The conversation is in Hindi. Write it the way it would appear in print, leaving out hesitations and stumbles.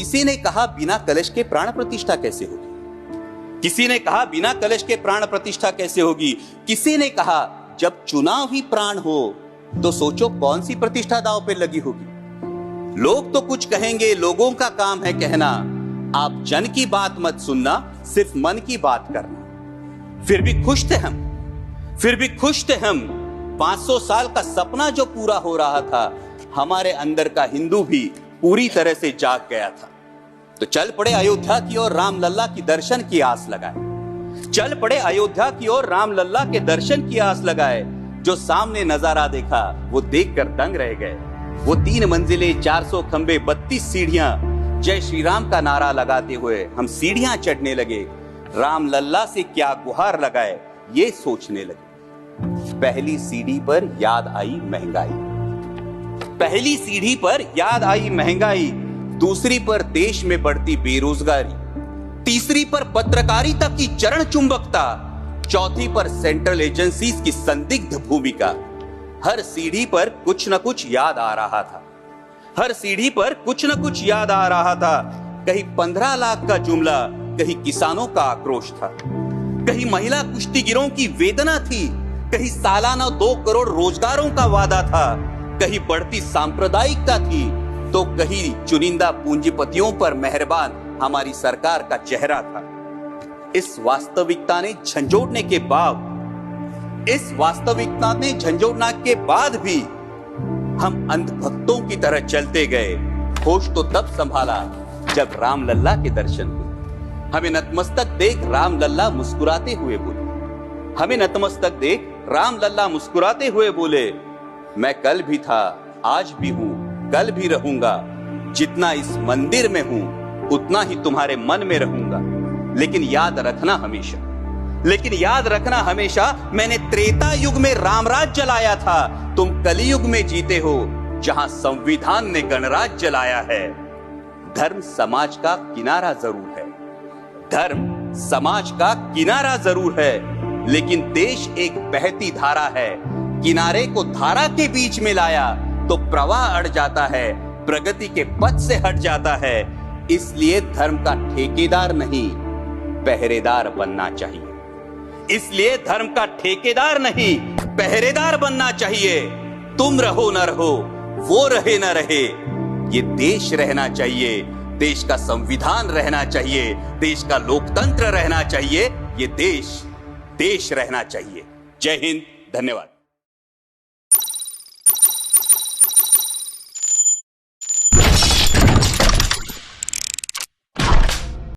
किसी ने कहा बिना कलश के प्राण प्रतिष्ठा कैसे होगी, किसी ने कहा बिना कलश के प्राण प्रतिष्ठा कैसे होगी, किसी ने कहा जब चुनाव ही प्राण हो तो सोचो कौन सी प्रतिष्ठा दांव पे लगी होगी। लोग तो कुछ कहेंगे, लोगों का काम है कहना, आप जन की बात मत सुनना, सिर्फ मन की बात करना। फिर भी खुश थे हम, फिर भी खुश थे हम। 500 साल का सपना जो पूरा हो रहा था, हमारे अंदर का हिंदू भी पूरी तरह से जाग गया था। तो चल पड़े अयोध्या की ओर, राम लल्ला की दर्शन की आस लगाए। चल पड़े अयोध्या की ओर, राम लल्ला के दर्शन की आस लगाए। जो सामने नजारा देखा वो देखकर दंग रह गए। वो 3 मंजिलें, 400 खंबे, 32 सीढ़ियां, जय श्री राम का नारा लगाते हुए हम सीढ़ियां चढ़ने लगे। राम लल्ला से क्या गुहार लगाए ये सोचने लगे। पहली सीढ़ी पर याद आई महंगाई, पहली सीढ़ी पर याद आई महंगाई, दूसरी पर देश में बढ़ती बेरोजगारी, तीसरी पर पत्रकारिता की चरण चुंबकता, चौथी पर सेंट्रल एजेंसीज की संदिग्ध भूमिका। हर सीढ़ी पर कुछ न कुछ याद आ रहा था, हर सीढ़ी पर कुछ न कुछ याद आ रहा था। कहीं 15 लाख का जुमला, कहीं किसानों का आक्रोश था, कहीं महिला कुश्तीगिरों की वेदना थी, कहीं सालाना 2 करोड़ रोजगारों का वादा था, कहीं बढ़ती सांप्रदायिकता थी, तो कहीं चुनिंदा पूंजीपतियों पर मेहरबान हमारी सरकार का चेहरा था। इस वास्तविकता ने झंझोड़ने के बाद, इस वास्तविकता ने झंझोड़ने के बाद भी हम अंधभक्तों की तरह चलते गए। होश तो तब संभाला जब राम लल्ला के दर्शन हुए। हमें नतमस्तक देख राम लल्ला मुस्कुराते हुए बोले, हमें नतमस्तक देख राम लल्ला मुस्कुराते हुए बोले, मैं कल भी था, आज भी हूं, कल भी रहूंगा। जितना इस मंदिर में हूं उतना ही तुम्हारे मन में रहूंगा। लेकिन याद रखना हमेशा, लेकिन याद रखना हमेशा, मैंने त्रेता युग में रामराज जलाया था, तुम कलयुग में जीते हो जहां संविधान ने गणराज जलाया है। धर्म समाज का किनारा जरूर है, धर्म समाज का किनारा जरूर है, लेकिन देश एक बहती धारा है। किनारे को धारा के बीच में लाया तो प्रवाह अड़ जाता है, प्रगति के पथ से हट जाता है। इसलिए धर्म का ठेकेदार नहीं, पहरेदार बनना चाहिए। इसलिए धर्म का ठेकेदार नहीं, पहरेदार बनना चाहिए। तुम रहो न रहो, वो रहे न रहे, ये देश रहना चाहिए, देश का संविधान रहना चाहिए, देश का लोकतंत्र रहना चाहिए, ये देश रहना चाहिए। जय हिंद, धन्यवाद।